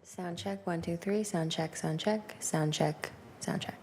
Sound check, 1, 2, 3. Sound check, sound check, sound check, sound check.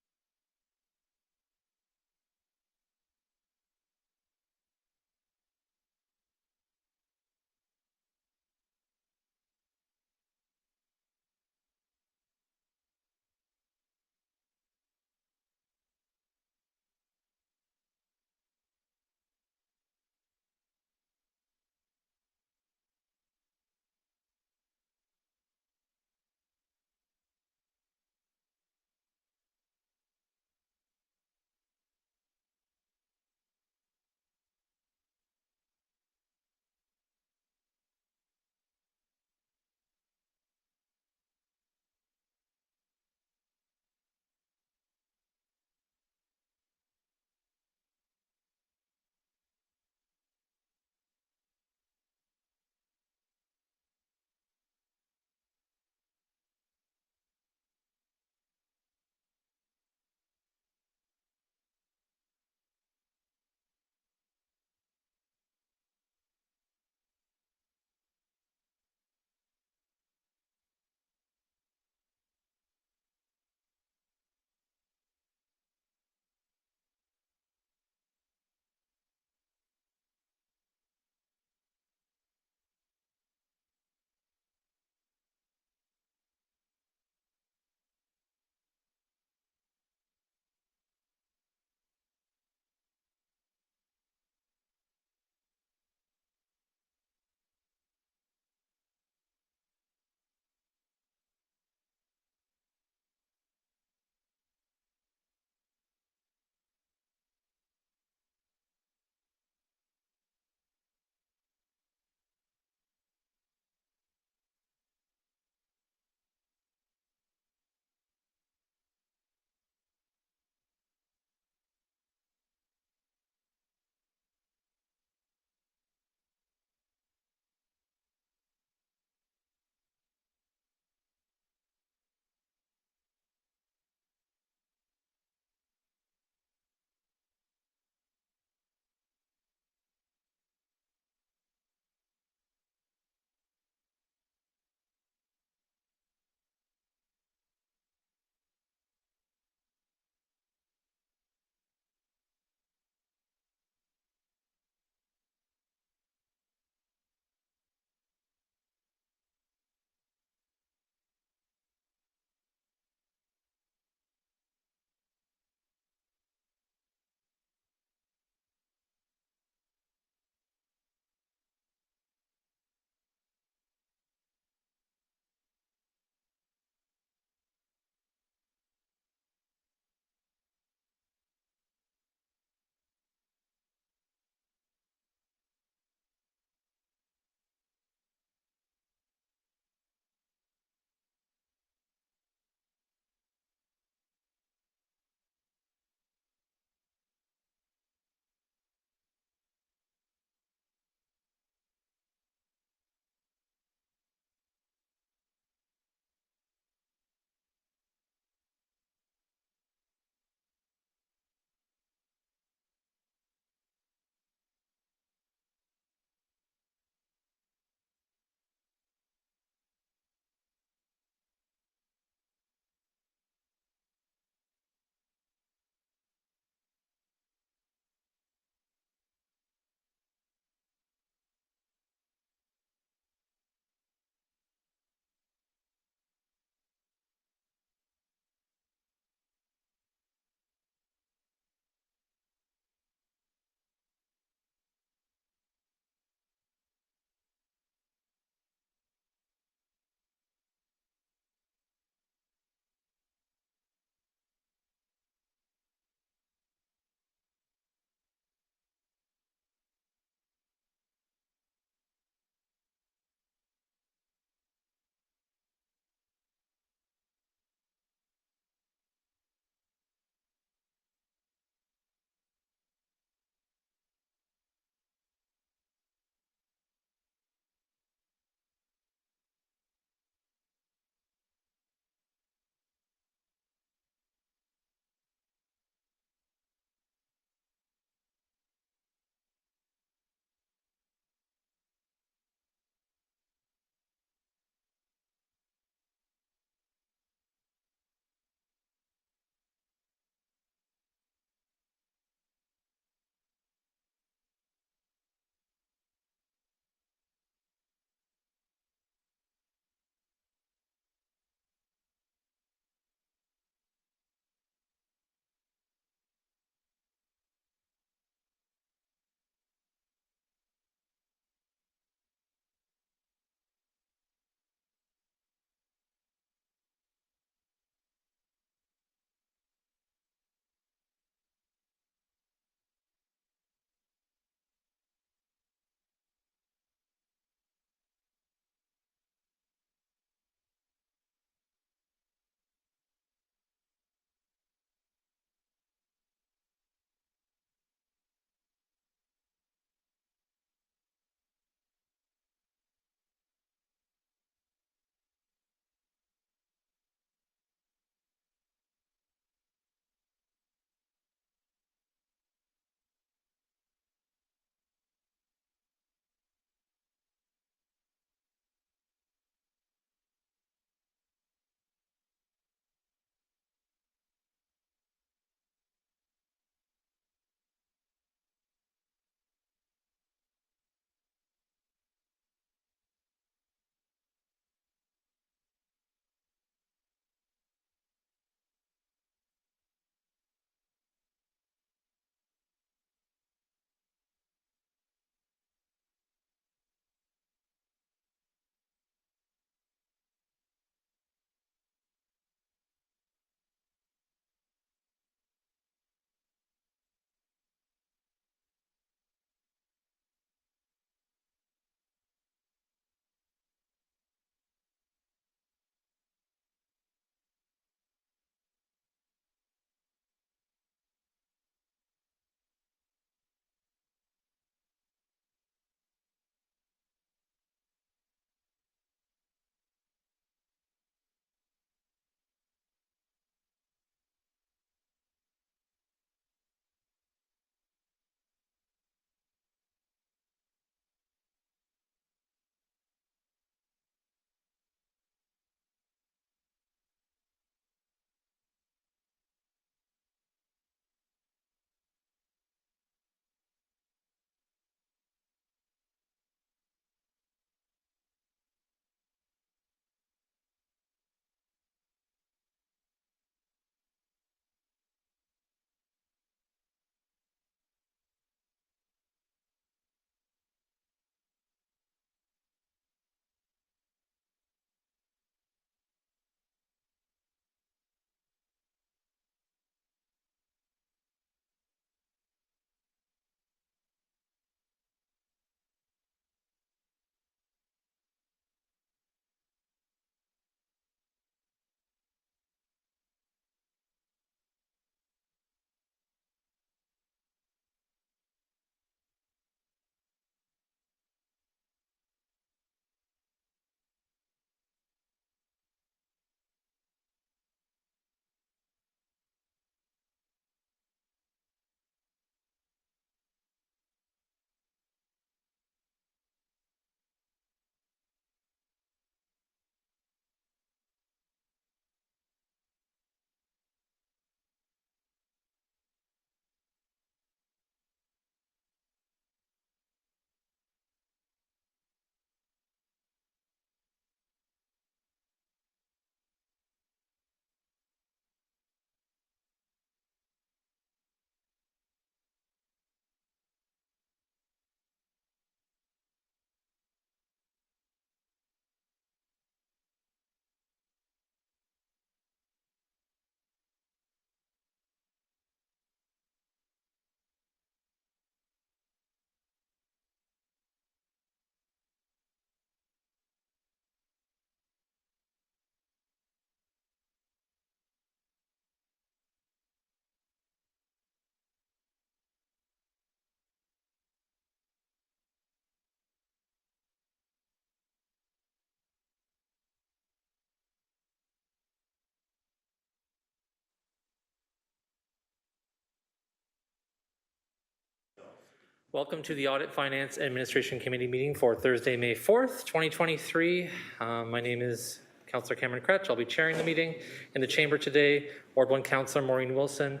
Welcome to the Audit, Finance, and Administration Committee meeting for Thursday, May 4th, 2023. My name is Councillor Cameron Kretsch. I'll be chairing the meeting. In the chamber today, Ward 1 Councillor Maureen Wilson,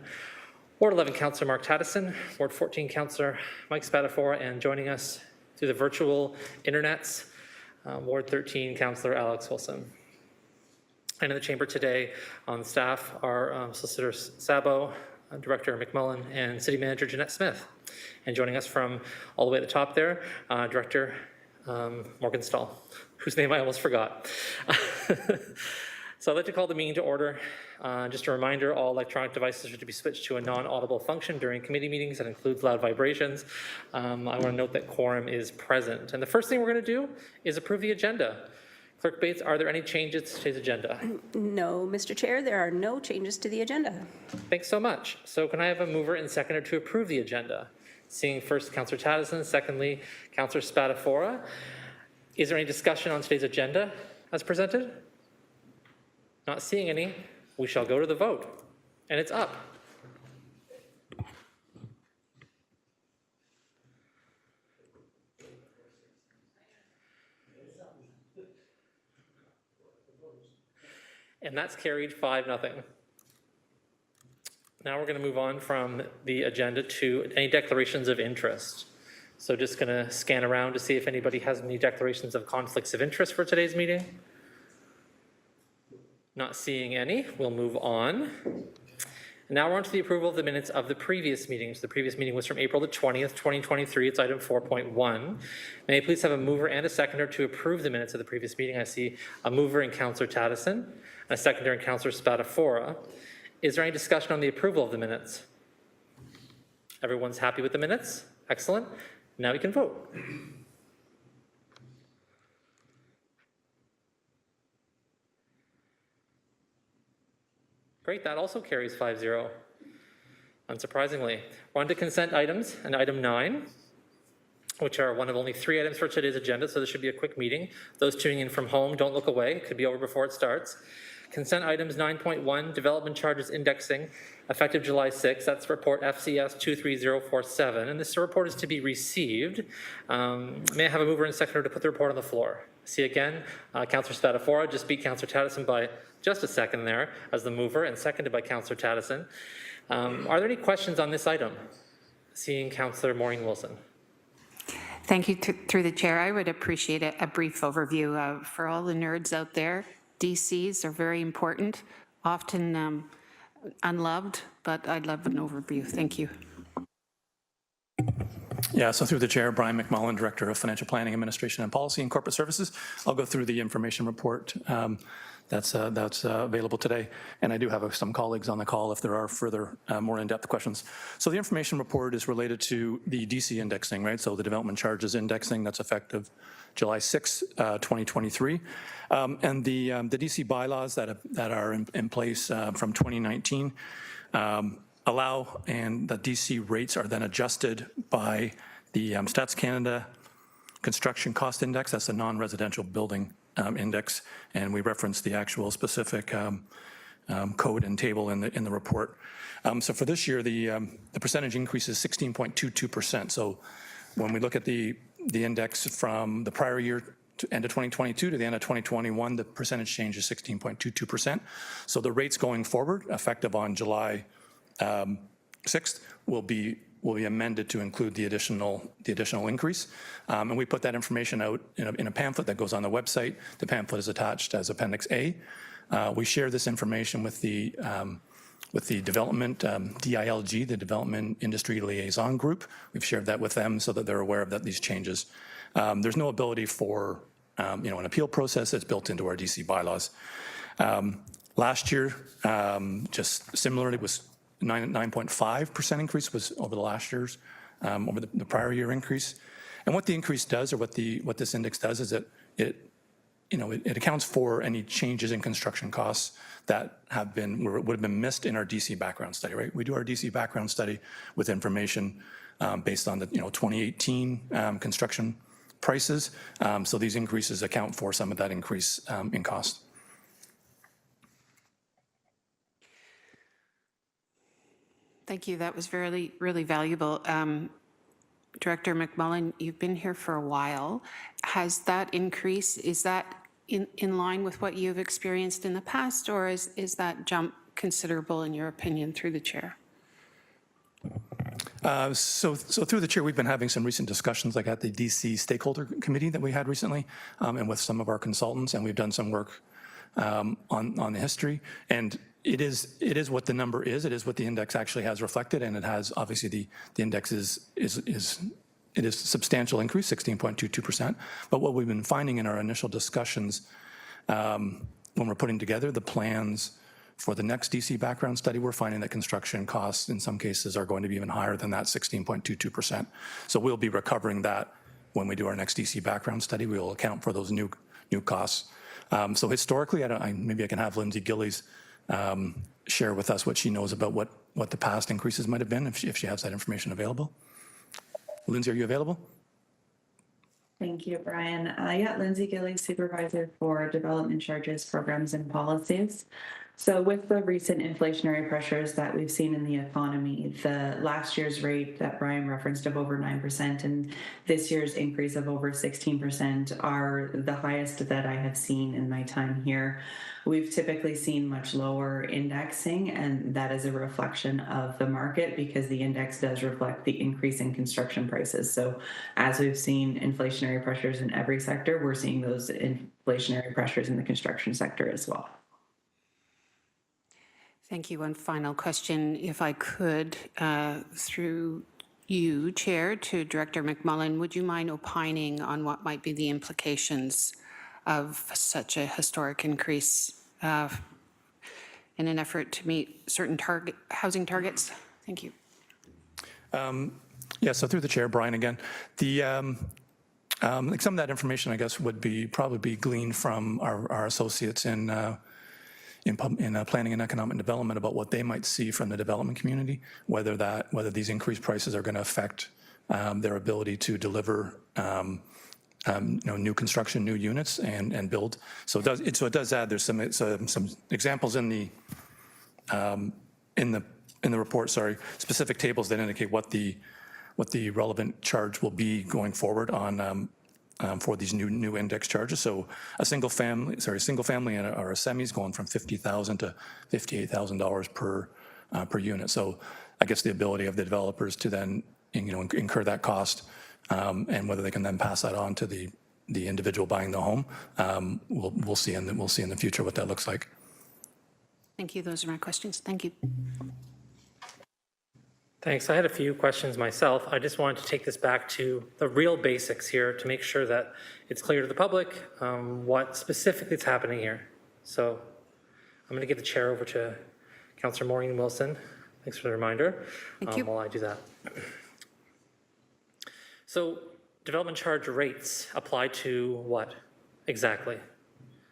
Ward 11 Councillor Mark Taddison, Ward 14 Councillor Mike Spadafora, and joining us through the virtual internets, Ward 13 Councillor Alex Wilson. And in the chamber today on staff are Solicitor Sabo, Director McMullen, and City Manager Jeanette Smith. And joining us from all the way at the top there, Director Morgenstall, whose name I almost forgot. So I'd like to call the meeting to order. Just a reminder, all electronic devices are to be switched to a non-audible function during committee meetings. That includes loud vibrations. I want to note that quorum is present. And the first thing we're going to do is approve the agenda. Clerk Bates, are there any changes to today's agenda? No, Mr. Chair, there are no changes to the agenda. Thanks so much. So can I have a mover and seconder to approve the agenda? Seeing first Councillor Taddison, secondly Councillor Spadafora. Is there any discussion on today's agenda as presented? Not seeing any, we shall go to the vote. And it's up. And that's carried 5-0. Now we're going to move on from the agenda to any declarations of interest. So just going to scan around to see if anybody has any declarations of conflicts of interest for today's meeting. Not seeing any, we'll move on. Now we're on to the approval of the minutes of the previous meetings. The previous meeting was from April the 20th, 2023. It's item 4.1. May I please have a mover and a seconder to approve the minutes of the previous meeting? I see a mover in Councillor Taddison and a seconder in Councillor Spadafora. Is there any discussion on the approval of the minutes? Everyone's happy with the minutes? Excellent. Now we can vote. Great, that also carries 5-0, unsurprisingly. We're on to consent items, and item 9, which are one of only 3 items for today's agenda, so this should be a quick meeting. Those tuning in from home, don't look away. It could be over before it starts. Consent items 9.1, development charges indexing, effective July 6th. That's report FCS 23047, and this report is to be received. May I have a mover and seconder to put the report on the floor? See again, Councillor Spadafora just beat Councillor Taddison by just a second there as the mover, and seconded by Councillor Taddison. Are there any questions on this item? Seeing Councillor Maureen Wilson. Thank you. Through the chair, I would appreciate a brief overview for all the nerds out there. DCs are very important, often unloved, but I'd love an overview. Thank you. Yeah, so through the chair, Brian McMullen, Director of Financial Planning, Administration and Policy and Corporate Services. I'll go through the information report that's available today. And I do have some colleagues on the call if there are further more in-depth questions. So the information report is related to the DC indexing, right? So the development charges indexing that's effective July 6, 2023. And the DC bylaws that are in place from 2019 allow, and the DC rates are then adjusted by the Stats Canada Construction Cost Index. That's the non-residential building index, and we reference the actual specific code and table in the report. So for this year, the percentage increase is 16.22%. So when we look at the index from the prior year to end of 2022 to the end of 2021, the percentage change is 16.22%. So the rates going forward, effective on July 6th, will be amended to include the additional increase. And we put that information out in a pamphlet that goes on the website. The pamphlet is attached as Appendix A. We share this information with the development, DILG, the Development Industry Liaison Group. We've shared that with them so that they're aware of these changes. There's no ability for an appeal process that's built into our DC bylaws. Last year, just similarly, was 9.5% increase was over the last year's, over the prior year increase. And what the increase does, or what this index does, is that it accounts for any changes in construction costs that would have been missed in our DC background study, right? We do our DC background study with information based on the 2018 construction prices. So these increases account for some of that increase in cost. Thank you. That was really valuable. Director McMullen, you've been here for a while. Has that increase, is that in line with what you've experienced in the past, or is that jump considerable in your opinion through the chair? So through the chair, we've been having some recent discussions, like at the DC Stakeholder Committee that we had recently, and with some of our consultants, and we've done some work on the history. And it is what the number is. It is what the index actually has reflected, and it has obviously the index is a substantial increase, 16.22%. But what we've been finding in our initial discussions when we're putting together the plans for the next DC background study, we're finding that construction costs in some cases are going to be even higher than that 16.22%. So we'll be recovering that when we do our next DC background study. We will account for those new costs. So historically, maybe I can have Lindsay Gillies share with us what she knows about what the past increases might have been, if she has that information available. Lindsay, are you available? Thank you, Brian. Yeah, Lindsay Gillies, Supervisor for Development Charges, Programs and Policies. So with the recent inflationary pressures that we've seen in the economy, the last year's rate that Brian referenced of over 9% and this year's increase of over 16% are the highest that I have seen in my time here. We've typically seen much lower indexing, and that is a reflection of the market because the index does reflect the increase in construction prices. So as we've seen inflationary pressures in every sector, we're seeing those inflationary pressures in the construction sector as well. Thank you. One final question, if I could, through you, Chair, to Director McMullen, would you mind opining on what might be the implications of such a historic increase in an effort to meet certain housing targets? Thank you. Yeah, so through the chair, Brian again. Like some of that information, I guess, would probably be gleaned from our associates in planning and economic development about what they might see from the development community, whether these increased prices are going to affect their ability to deliver new construction, new units, and build. So it does add. There's some examples in the report. Sorry, specific tables that indicate what the relevant charge will be going forward on. For these new index charges. So a single family or a semi is going from $50,000 to $58,000 per unit. So I guess the ability of the developers to then incur that cost and whether they can then pass that on to the individual buying the home, we'll see in the future what that looks like. Thank you. Those are my questions. Thank you. Thanks. I had a few questions myself. I just wanted to take this back to the real basics here to make sure that it's clear to the public what specifically is happening here. So I'm going to give the chair over to Councillor Maureen Wilson. Thanks for the reminder. Thank you. While I do that. So development charge rates apply to what exactly?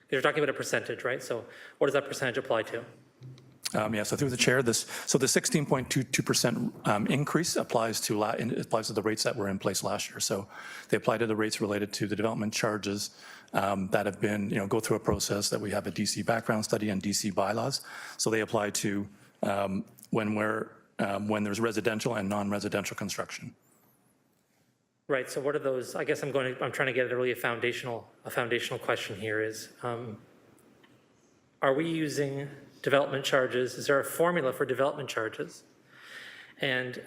You're talking about a percentage, right? So what does that percentage apply to? Yeah, so through the chair, the 16.22% increase applies to the rates that were in place last year. So they apply to the rates related to the development charges that have been, go through a process that we have a DC background study and DC bylaws. So they apply to when there's residential and non-residential construction. Right. So what are those? I guess I'm trying to get at a foundational question here is, are we using development charges? Is there a formula for development charges? And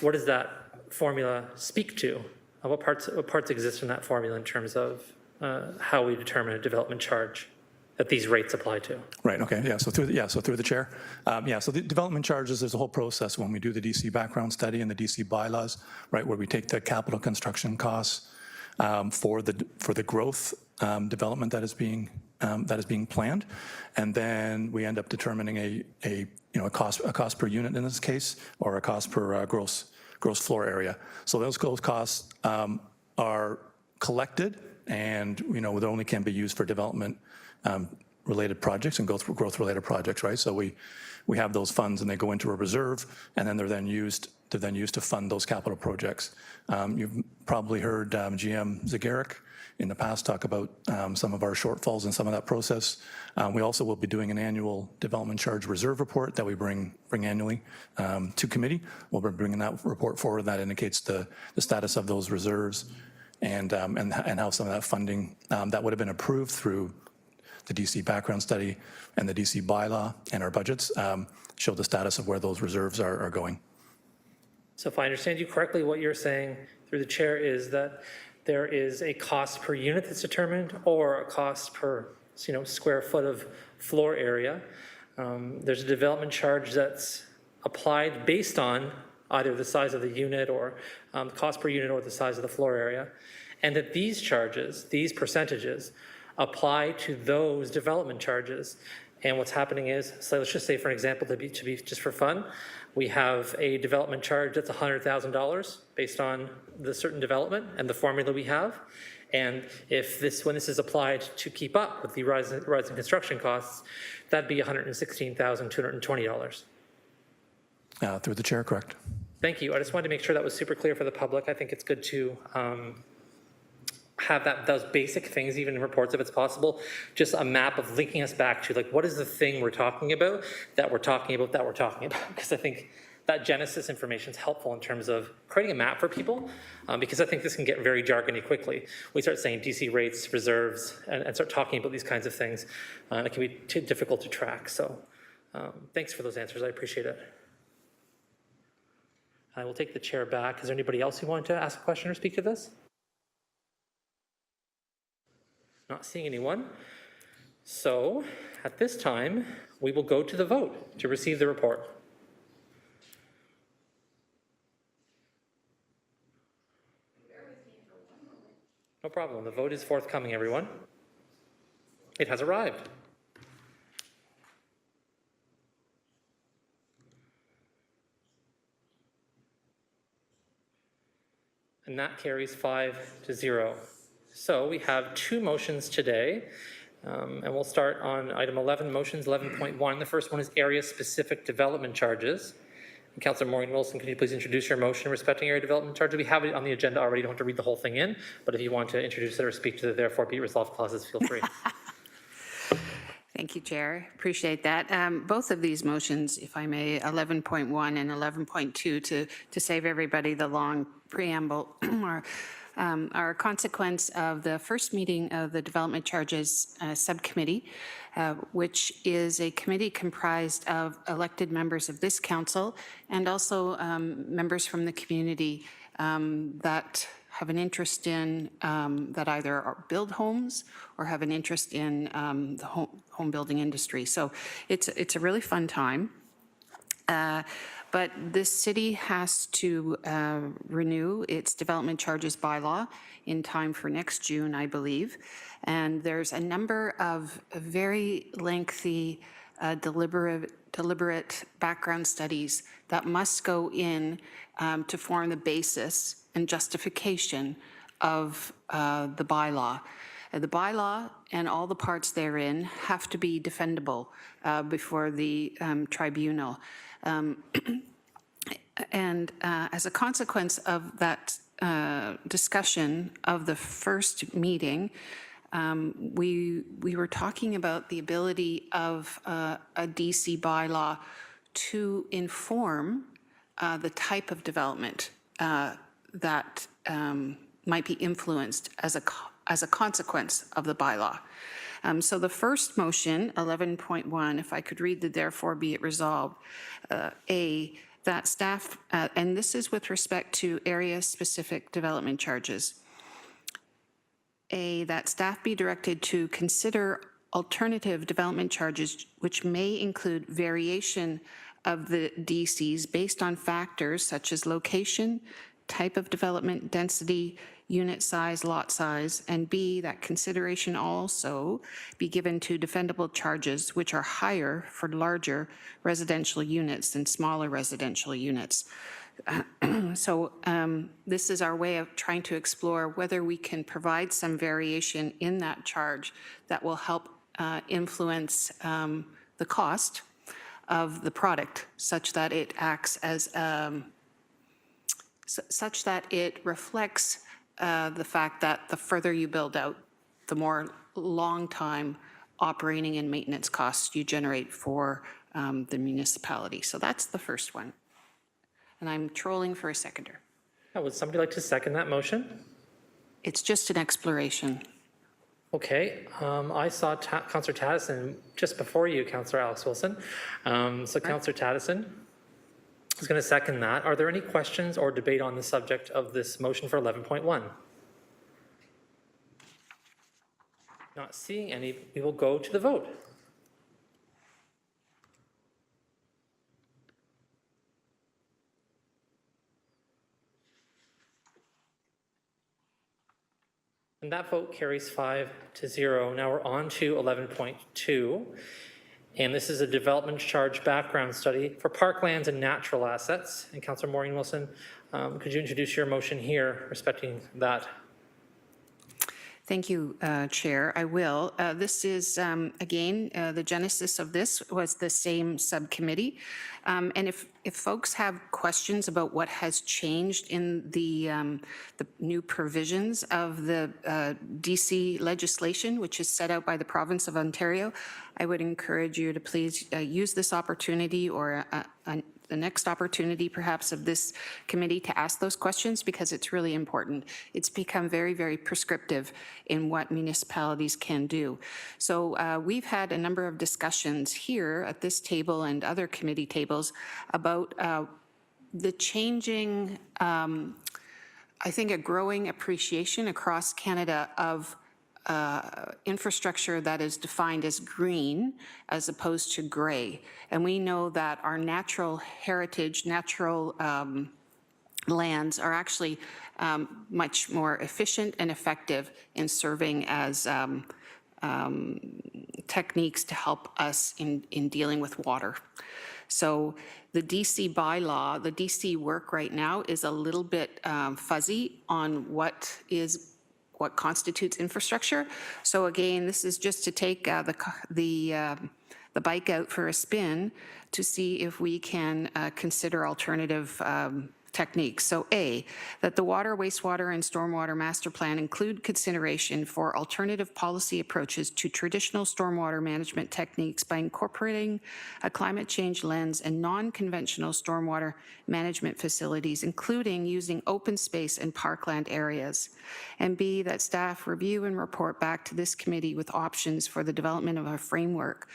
what does that formula speak to? What parts exist in that formula in terms of how we determine a development charge that these rates apply to? Right. Okay. Yeah. So through the chair. So the development charges, there's a whole process when we do the DC background study and the DC bylaws, right, where we take the capital construction costs for the growth development that is being planned, and then we end up determining a cost per unit in this case, or a cost per gross floor area. So those costs are collected, and they only can be used for development related projects and growth related projects, right? So we have those funds and they go into a reserve, and then they're then used to fund those capital projects. You've probably heard GM Zagaric in the past talk about some of our shortfalls in some of that process. We also will be doing an annual development charge reserve report that we bring annually to committee. We'll be bringing that report forward. That indicates the status of those reserves and how some of that funding that would have been approved through the DC background study and the DC bylaw and our budgets show the status of where those reserves are going. So if I understand you correctly, what you're saying through the chair is that there is a cost per unit that's determined or a cost per square foot of floor area. There's a development charge that's applied based on either the size of the unit or the cost per unit or the size of the floor area. And that these charges, these percentages, apply to those development charges. And what's happening is, so let's just say, for example, to be just for fun, we have a development charge that's $100,000 based on the certain development and the formula we have. And when this is applied to keep up with the rising construction costs, that'd be $116,220. Through the chair, correct. Thank you. I just wanted to make sure that was super clear for the public. I think it's good to have those basic things, even in reports if it's possible, just a map of linking us back to what is the thing we're talking about, because I think that genesis information is helpful in terms of creating a map for people, because I think this can get very jargony quickly. We start saying DC rates, reserves, and start talking about these kinds of things. It can be too difficult to track. So thanks for those answers. I appreciate it. I will take the chair back. Is there anybody else who wanted to ask a question or speak to this? Not seeing anyone. So at this time, we will go to the vote to receive the report. No problem. The vote is forthcoming, everyone. It has arrived. And that carries 5-0. So we have two motions today, and we'll start on item 11, motions 11.1. The first one is area-specific development charges. And Councillor Maureen Wilson, can you please introduce your motion respecting area development charges? We have it on the agenda already. You don't have to read the whole thing in, but if you want to introduce it or speak to the therefore be it resolved clauses, feel free. Thank you, Chair. Appreciate that. Both of these motions, if I may, 11.1 and 11.2, to save everybody the long preamble, are a consequence of the first meeting of the Development Charges Subcommittee, which is a committee comprised of elected members of this council and also members from the community that have an interest in that either build homes or have an interest in the home building industry. So it's a really fun time. But this city has to renew its development charges bylaw in time for next June, I believe. And there's a number of very lengthy, deliberate background studies that must go in to form the basis and justification of the bylaw. The bylaw and all the parts therein have to be defendable before the tribunal. And as a consequence of that discussion of the first meeting, we were talking about the ability of a DC bylaw to inform the type of development that might be influenced as a consequence of the bylaw. So the first motion, 11.1, if I could read the therefore be it resolved, that staff, and this is with respect to area-specific development charges, that staff be directed to consider alternative development charges which may include variation of the DCs based on factors such as location, type of development, density, unit size, lot size, and B, that consideration also be given to defendable charges which are higher for larger residential units than smaller residential units. So this is our way of trying to explore whether we can provide some variation in that charge that will help influence the cost of the product such that it acts as such that it reflects the fact that the further you build out, the more long-time operating and maintenance costs you generate for the municipality. So that's the first one. And I'm trolling for a seconder. Would somebody like to second that motion? It's just an exploration. Okay, I saw Councillor Taddison just before you, Councillor Alex Wilson. So Councillor Taddison is going to second that. Are there any questions or debate on the subject of this motion for 11.1? Not seeing any, we will go to the vote. And that vote carries 5-0. Now we're on to 11.2. And this is a development charge background study for parklands and natural assets. And Councillor Maureen Wilson, could you introduce your motion here respecting that? Thank you, Chair. I will. This is, again, the genesis of this was the same subcommittee. And if folks have questions about what has changed in the new provisions of the DC legislation, which is set out by the province of Ontario, I would encourage you to please use this opportunity or the next opportunity perhaps of this committee to ask those questions, because it's really important. It's become very, very prescriptive in what municipalities can do. So we've had a number of discussions here at this table and other committee tables about the changing, I think a growing appreciation across Canada of infrastructure that is defined as green as opposed to gray. And we know that our natural heritage, natural lands are actually much more efficient and effective in serving as techniques to help us in dealing with water. So the DC bylaw, the DC work right now is a little bit fuzzy on what constitutes infrastructure. So again, this is just to take the bike out for a spin to see if we can consider alternative techniques. So A, that the water, wastewater, and stormwater master plan include consideration for alternative policy approaches to traditional stormwater management techniques by incorporating a climate change lens and non-conventional stormwater management facilities, including using open space and parkland areas. And B, that staff review and report back to this committee with options for the development of a framework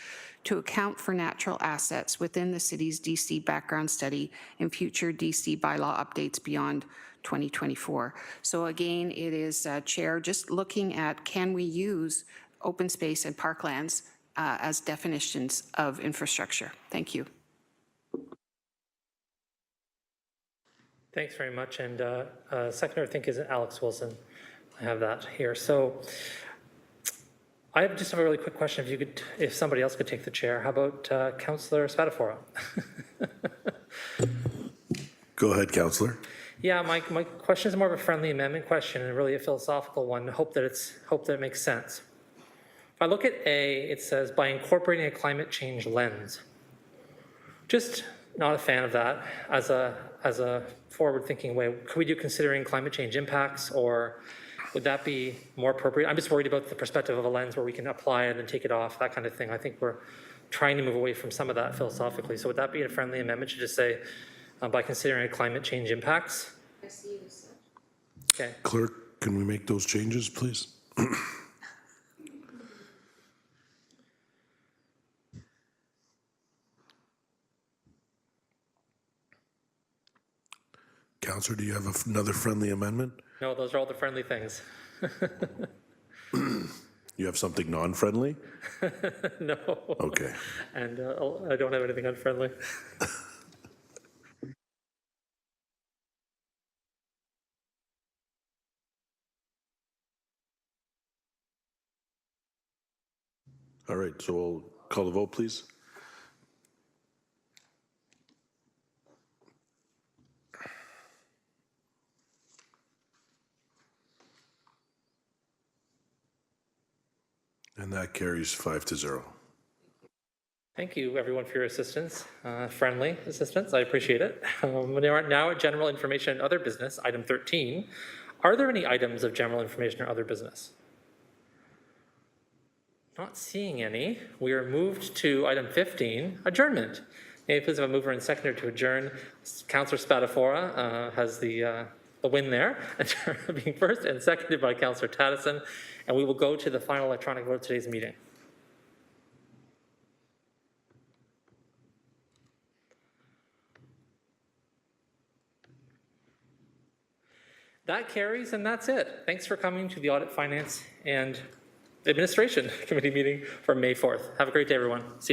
to account for natural assets within the city's DC background study and future DC bylaw updates beyond 2024. So again, it is, Chair, just looking at can we use open space and parklands as definitions of infrastructure. Thank you. Thanks very much. And seconder, I think, is Alex Wilson. I have that here. So I have just a really quick question. If somebody else could take the chair, how about Councillor Spadafora? Go ahead, Councillor. Yeah, my question is more of a friendly amendment question and really a philosophical one. Hope that it makes sense. If I look at A, it says by incorporating a climate change lens. Just not a fan of that as a forward-thinking way. Could we do considering climate change impacts, or would that be more appropriate? I'm just worried about the perspective of a lens where we can apply it and then take it off, that kind of thing. I think we're trying to move away from some of that philosophically. So would that be a friendly amendment to just say, by considering climate change impacts? I see you said. Okay. Clerk, can we make those changes, please? Councillor, do you have another friendly amendment? No, those are all the friendly things. You have something non-friendly? No. Okay. And I don't have anything unfriendly. All right, so we'll call the vote, please. And that carries 5-0. Thank you, everyone, for your assistance, friendly assistance. I appreciate it. We are now at general information and other business, item 13. Are there any items of general information or other business? Not seeing any. We are moved to item 15, adjournment. May I please have a mover and seconder to adjourn? Councillor Spadafora has the win there, being first, and seconded by Councillor Taddison. And we will go to the final electronic vote of today's meeting. That carries, and that's it. Thanks for coming to the Audit, Finance, and Administration Committee meeting for May 4th. Have a great day, everyone. See you.